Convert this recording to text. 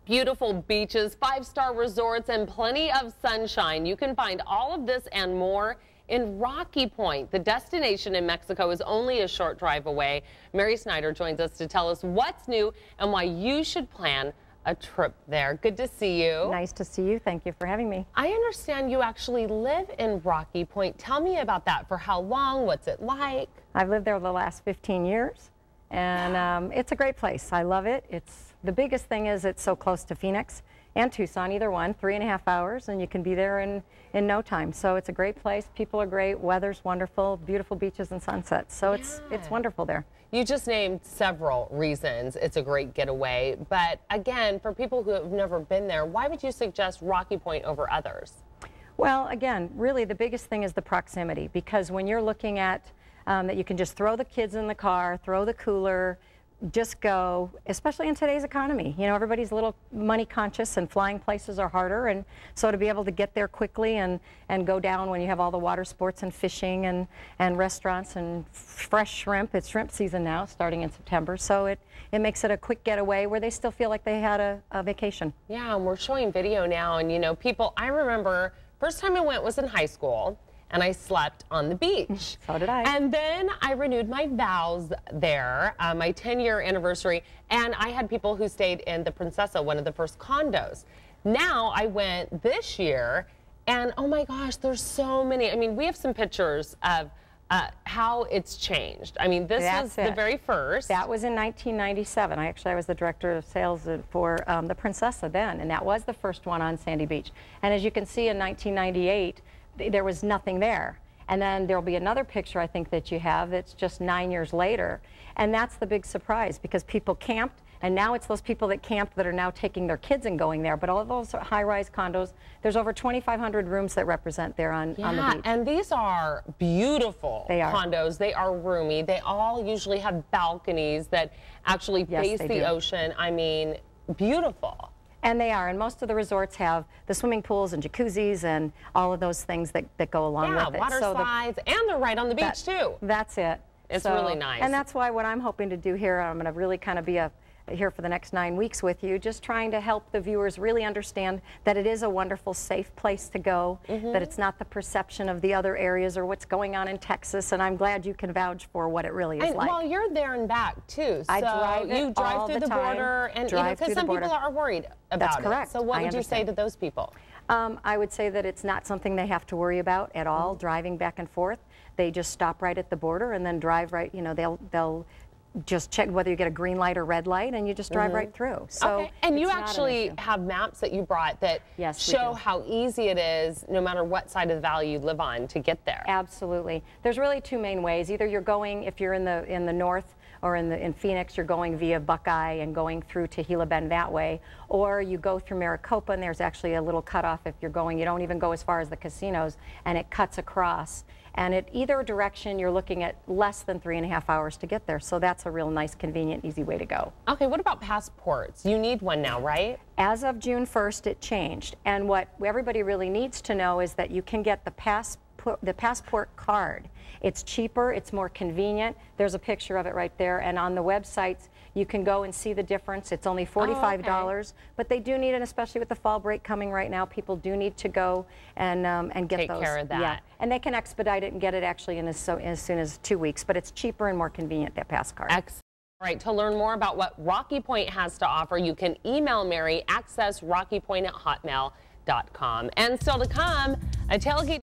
Beautiful beaches, five-star resorts, and plenty of sunshine. You can find all of this and more in Rocky Point. The destination in Mexico is only a short drive away. Mary Snyder joins us to tell us what's new and why you should plan a trip there. Good to see you. Nice to see you. Thank you for having me. I understand you actually live in Rocky Point. Tell me about that. For how long? What's it like? I've lived there the last 15 years, and it's a great place. I love it. The biggest thing is it's so close to Phoenix and Tucson, either one, 3.5 hours, and you can be there in no time. So it's a great place. People are great. Weather's wonderful. Beautiful beaches and sunsets. So it's wonderful there. You just named several reasons it's a great getaway. But again, for people who have never been there, why would you suggest Rocky Point over others? Well, again, really the biggest thing is the proximity, because when you're looking at that you can just throw the kids in the car, throw the cooler, just go, especially in today's economy. You know, everybody's a little money conscious and flying places are harder, and so to be able to get there quickly and go down when you have all the water sports and fishing and restaurants and fresh shrimp. It's shrimp season now, starting in September, so it makes it a quick getaway where they still feel like they had a vacation. Yeah, and we're showing video now, and you know, people, I remember first time I went was in high school, and I slept on the beach. So did I. And then I renewed my vows there, my 10-year anniversary, and I had people who stayed in the Princessa, one of the first condos. Now I went this year, and oh my gosh, there's so many. I mean, we have some pictures of how it's changed. I mean, this was the very first. That was in 1997. I was the director of sales for the Princessa then, and that was the first one on Sandy Beach. And as you can see, in 1998, there was nothing there. And then there'll be another picture, I think, that you have that's just 9 years later. And that's the big surprise, because people camped, and now it's those people that camped that are now taking their kids and going there. But all those high-rise condos, there's over 2,500 rooms that represent there on the beach. Yeah, and these are beautiful condos. They are roomy. They all usually have balconies that actually face the ocean. I mean, beautiful. And they are, and most of the resorts have the swimming pools and jacuzzis and all of those things that go along with it. Yeah, water slides, and they're right on the beach too. That's it. It's really nice. And that's why what I'm hoping to do here, I'm going to really kind of be here for the next 9 weeks with you, just trying to help the viewers really understand that it is a wonderful, safe place to go, that it's not the perception of the other areas or what's going on in Texas, and I'm glad you can vouch for what it really is like. Well, you're there and back too, so I drive you drive through the border, and because some people are worried about it. Correct. So what would you say to those people? I would say that it's not something they have to worry about at all, driving back and forth. They just stop right at the border and then drive right, you know, they'll just check whether you get a green light or red light, and you just drive right through. So and you actually have maps that you brought that show how easy it is, no matter what side of the valley you live on, to get there. Absolutely. There's really two main ways. Either you're going, if you're in the north or in Phoenix, you're going via Buckeye and going through to Gila Bend that way, or you go through Maricopa, and there's actually a little cutoff if you're going. You don't even go as far as the casinos, and it cuts across. And at either direction, you're looking at less than 3.5 hours to get there. So that's a real nice, convenient, easy way to go. Okay, what about passports? You need one now, right? As of June 1st, it changed. And what everybody really needs to know is that you can get the passport card. It's cheaper, it's more convenient. There's a picture of it right there, and on the websites you can go and see the difference. It's only $45, but they do need it, especially with the fall break coming right now. People do need to go and get those. Take care of that. Yeah, and they can expedite it and get it actually in as soon as 2 weeks, but it's cheaper and more convenient, that pass card. Excellent. All right, to learn more about what Rocky Point has to offer, you can email Mary, accessrockypoint@hotmail.com. And still to come, a tailgate